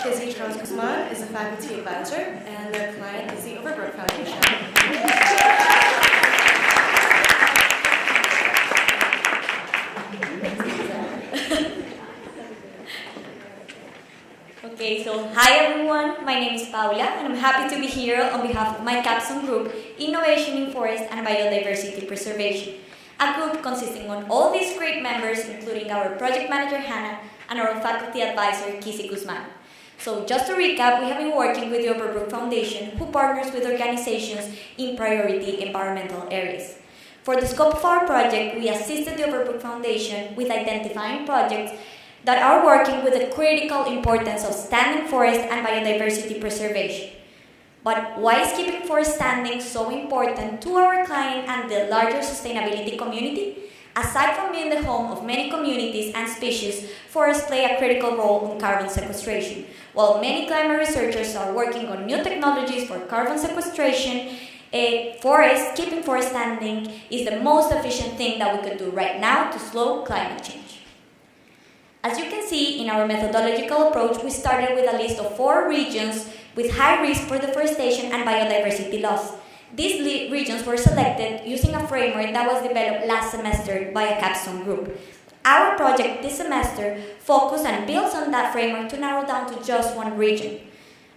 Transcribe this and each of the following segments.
Kizzy Charles-Guzman is a faculty advisor, and their client is the Overbrook Foundation. Okay, so hi everyone, my name is Paula and I'm happy to be here on behalf of my Capstone group, Innovation in Forest and Biodiversity Preservation, a group consisting of all these great members, including our project manager Hannah and our faculty advisor Kizzy Guzman. So just to recap, we have been working with the Overbrook Foundation, who partners with organizations in priority environmental areas. For the scope of our project, we assisted the Overbrook Foundation with identifying projects that are working with the critical importance of standing forest and biodiversity preservation. But why is keeping forest standing so important to our client and the larger sustainability community? Aside from being the home of many communities and species, forests play a critical role in carbon sequestration. While many climate researchers are working on new technologies for carbon sequestration, keeping forest standing is the most efficient thing that we could do right now to slow climate change. As you can see in our methodological approach, we started with a list of 4 regions with high risk for deforestation and biodiversity loss. These regions were selected using a framework that was developed last semester by a Capstone group. Our project this semester focused and builds on that framework to narrow down to just one region.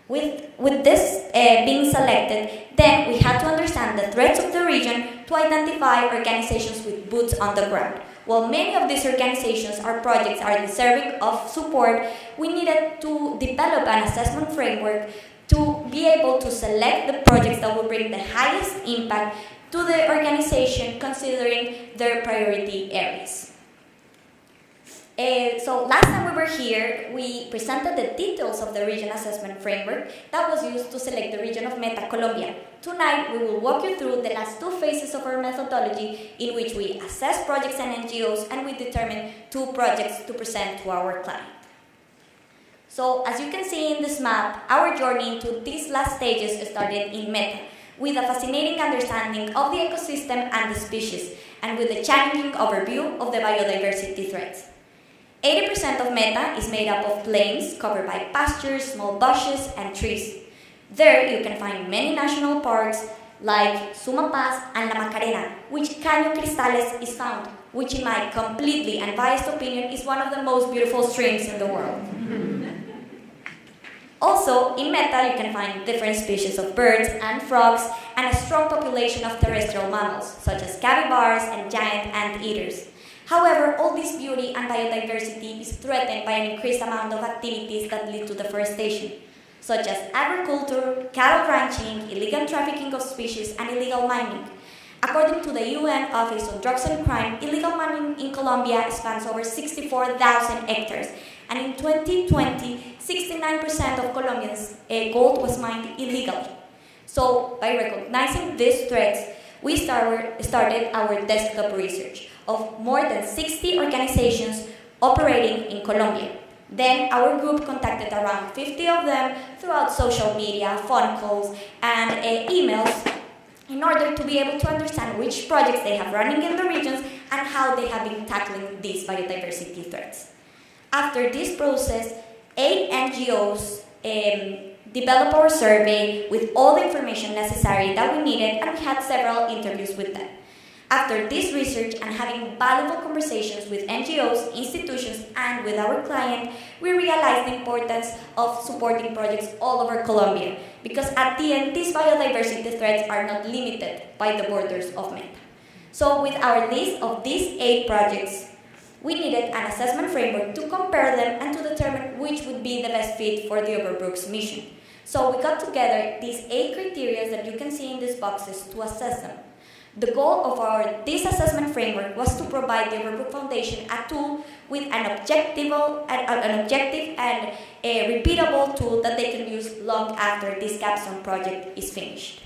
With this being selected, then we had to understand the threats of the region to identify organizations with boots on the ground. While many of these organizations or projects are deserving of support, we needed to develop an assessment framework to be able to select the projects that will bring the highest impact to the organization considering their priority areas. So last time we were here, we presented the details of the region assessment framework that was used to select the region of Meta, Colombia. Tonight, we will walk you through the last 2 phases of our methodology in which we assess projects and NGOs and we determine 2 projects to present to our client. So as you can see in this map, our journey into these last stages started in Meta with a fascinating understanding of the ecosystem and the species and with a challenging overview of the biodiversity threats. 80% of Meta is made up of plains covered by pastures, small bushes, and trees. There you can find many national parks like Sumapaz and La Macarena, which Caño Cristales is found, which in my completely unbiased opinion is one of the most beautiful streams in the world. Also, in Meta you can find different species of birds and frogs and a strong population of terrestrial mammals, such as capybaras and giant anteaters. However, all this beauty and biodiversity is threatened by an increased amount of activities that lead to deforestation, such as agriculture, cattle ranching, illegal trafficking of species, and illegal mining. According to the UN Office on Drugs and Crime, illegal mining in Colombia spans over 64,000 hectares, and in 2020, 69% of Colombians' gold was mined illegally. So, by recognizing these threats, we started our desktop research of more than 60 organizations operating in Colombia. Then our group contacted around 50 of them throughout social media, phone calls, and emails in order to be able to understand which projects they have running in the regions and how they have been tackling these biodiversity threats. After this process, 8 NGOs developed our survey with all the information necessary that we needed, and we had several interviews with them. After this research and having valuable conversations with NGOs, institutions, and with our client, we realized the importance of supporting projects all over Colombia, because at the end, these biodiversity threats are not limited by the borders of Meta. So with our list of these 8 projects, we needed an assessment framework to compare them and to determine which would be the best fit for the Overbrook's mission. So we got together these 8 criteria that you can see in these boxes to assess them. The goal of this assessment framework was to provide the Overbrook Foundation a tool with an objective and a repeatable tool that they can use long after this Capstone project is finished.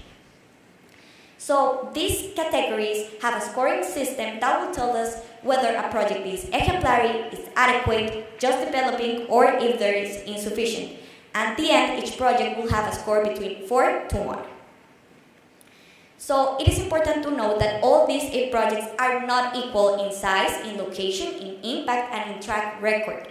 So these categories have a scoring system that will tell us whether a project is exemplary, is adequate, just developing, or if there is insufficient. At the end, each project will have a score between 4 to 1. So it is important to note that all these 8 projects are not equal in size, in location, in impact, and in track record.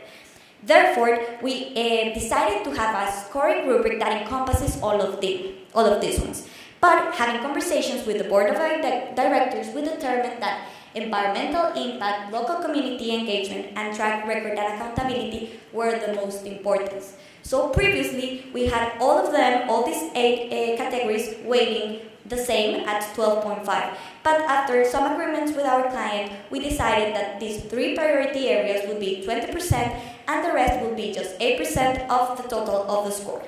Therefore, we decided to have a scoring rubric that encompasses all of these ones. But having conversations with the board of directors, we determined that environmental impact, local community engagement, and track record and accountability were the most important. So previously, we had all of them, all these 8 categories, weighting the same at 12.5. But after some agreements with our client, we decided that these 3 priority areas would be 20% and the rest would be just 8% of the total of the score.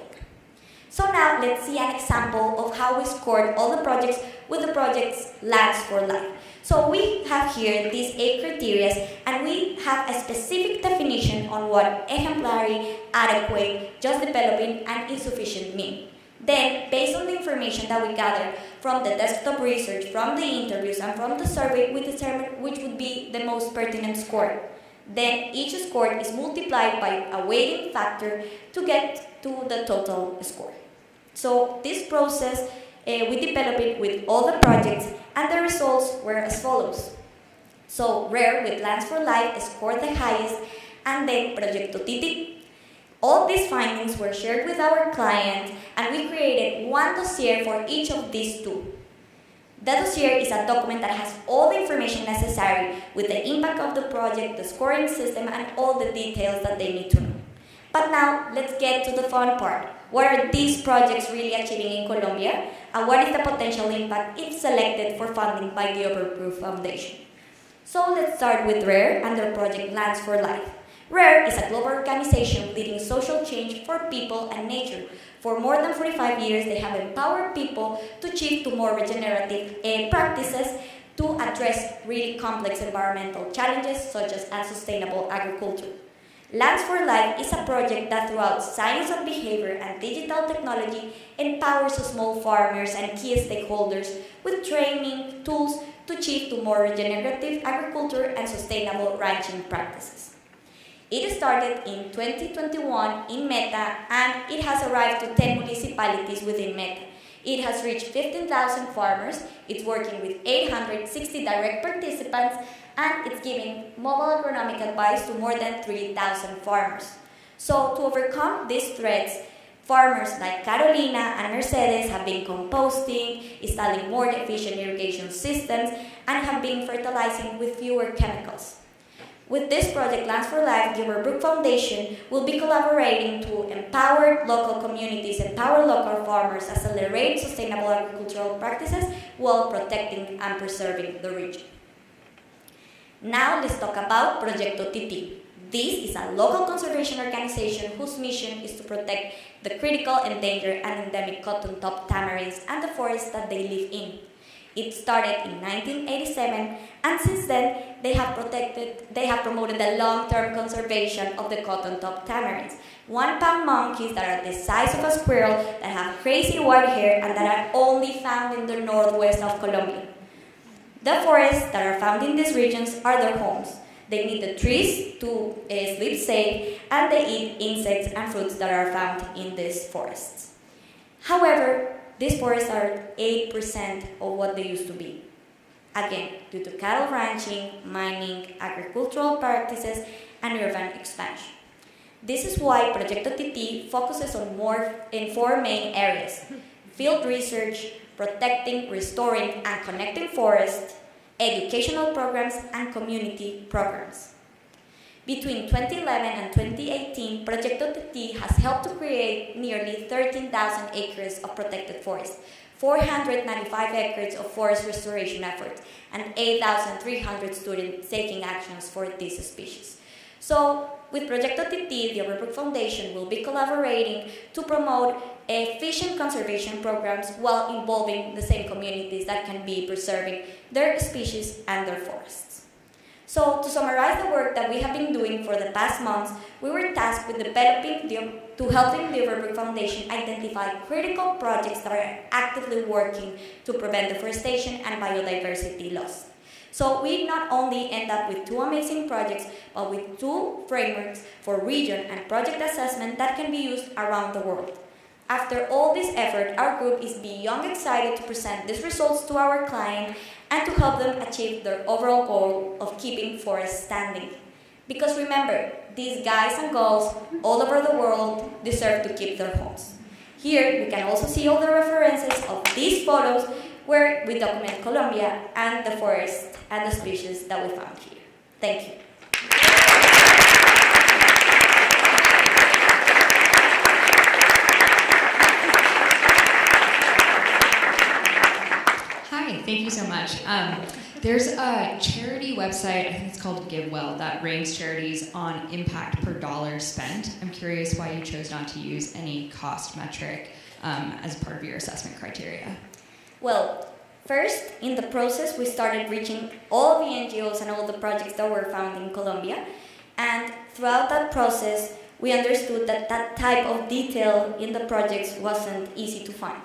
So now let's see an example of how we scored all the projects with the project's Lands for Life. So we have here these 8 criteria and we have a specific definition on what exemplary, adequate, just developing, and insufficient mean. Then, based on the information that we gathered from the desktop research, from the interviews, and from the survey, we determined which would be the most pertinent score. Then each score is multiplied by a weighting factor to get to the total score. So this process, we developed it with all the projects and the results were as follows. So RARE with Lands for Life scored the highest and then Proyecto Titi. All these findings were shared with our client and we created one dossier for each of these 2. The dossier is a document that has all the information necessary with the impact of the project, the scoring system, and all the details that they need to know. But now, let's get to the fun part. What are these projects really achieving in Colombia? And what is the potential impact if selected for funding by the Overproof Foundation? So let's start with RARE and their project Lands for Life. RARE is a global organization leading social change for people and nature. For more than 45 years, they have empowered people to shift to more regenerative practices to address really complex environmental challenges such as unsustainable agriculture. Lands for Life is a project that throughout science of behavior and digital technology empowers small farmers and key stakeholders with training, tools to shift to more regenerative agriculture and sustainable ranching practices. It started in 2021 in Meta and it has arrived to 10 municipalities within Meta. It has reached 15,000 farmers, it's working with 860 direct participants, and it's giving mobile agronomic advice to more than 3,000 farmers. So to overcome these threats, farmers like Carolina and Mercedes have been composting, installing more efficient irrigation systems, and have been fertilizing with fewer chemicals. With this project, Lands for Life, the Overbrook Foundation will be collaborating to empower local communities, empower local farmers, accelerate sustainable agricultural practices while protecting and preserving the region. Now let's talk about Proyecto Titi. This is a local conservation organization whose mission is to protect the critical, endangered, and endemic cotton top tamarins and the forests that they live in. It started in 1987, and since then, they have promoted the long-term conservation of the cotton top tamarins, 1-pound monkeys that are the size of a squirrel, that have crazy white hair, and that are only found in the northwest of Colombia. The forests that are found in these regions are their homes. They need the trees to sleep safe, and they eat insects and fruits that are found in these forests. However, these forests are 8% of what they used to be. Again, due to cattle ranching, mining, agricultural practices, and urban expansion. This is why Proyecto Titi focuses on in 4 main areas: field research, protecting, restoring, and connecting forests, educational programs, and community programs. Between 2011 and 2018, Proyecto Titi has helped to create nearly 13,000 acres of protected forest, 495 acres of forest restoration efforts, and 8,300 students taking actions for these species. So, with Proyecto Titi, the Overbrook Foundation will be collaborating to promote efficient conservation programs while involving the same communities that can be preserving their species and their forests. So, to summarize the work that we have been doing for the past months, we were tasked with helping the Overbrook Foundation identify critical projects that are actively working to prevent deforestation and biodiversity loss. So we not only end up with 2 amazing projects, but with 2 frameworks for region and project assessment that can be used around the world. After all this effort, our group is beyond excited to present these results to our client and to help them achieve their overall goal of keeping forests standing. Because remember, these guys and girls all over the world deserve to keep their homes. Here, we can also see all the references of these photos where we document Colombia and the forest and the species that we found here. Thank you. Hi, thank you so much. There's a charity website, I think it's called GiveWell, that ranks charities on impact per dollar spent. I'm curious why you chose not to use any cost metric as part of your assessment criteria. Well, first, in the process, we started reaching all the NGOs and all the projects that were found in Colombia. And throughout that process, we understood that that type of detail in the projects wasn't easy to find.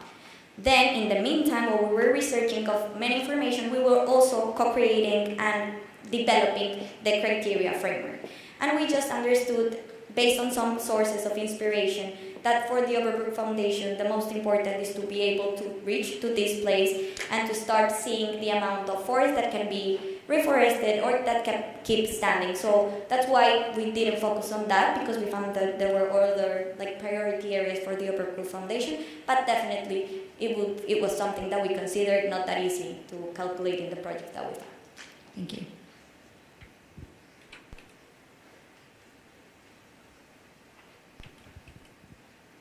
Then, in the meantime, while we were researching of many information, we were also co-creating and developing the criteria framework. And we just understood, based on some sources of inspiration, that for the Overbrook Foundation, the most important is to be able to reach to this place and to start seeing the amount of forest that can be reforested or that can keep standing. So that's why we didn't focus on that, because we found that there were other priority areas for the Overbrook Foundation, but definitely it was something that we considered not that easy to calculate in the project that we found. Thank you.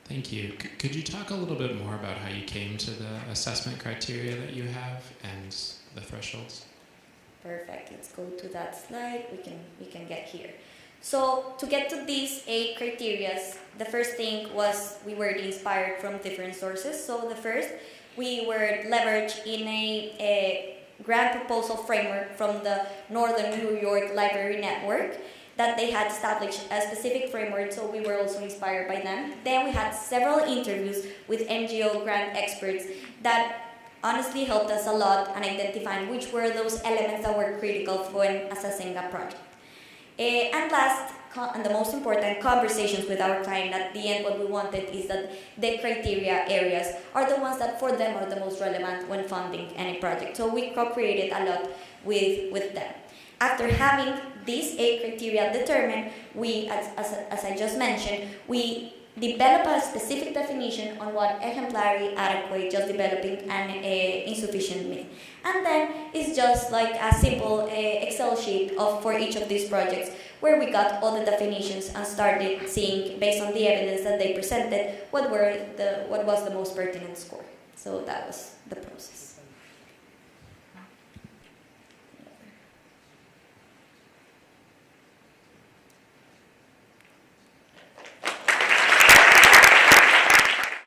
Thank you. Could you talk a little bit more about how you came to the assessment criteria that you have and the thresholds? Perfect. Let's go to that slide. We can get here. So to get to these 8 criteria, the first thing was we were inspired from different sources. So the first, we were leveraged in a grant proposal framework from the Northern New York Library Network, that they had established a specific framework, so we were also inspired by them. Then we had several interviews with NGO grant experts that honestly helped us a lot in identifying which were those elements that were critical when assessing a project. And last, and the most important, conversations with our client. At the end, what we wanted is that the criteria areas are the ones that for them are the most relevant when funding any project. So we co-created a lot with them. After having these 8 criteria determined, we, as I just mentioned, we develop a specific definition on what exemplary, adequate, just developing, and insufficient mean. And then it's just like a simple Excel sheet for each of these projects, where we got all the definitions and started seeing, based on the evidence that they presented, what was the most pertinent score. So that was the process.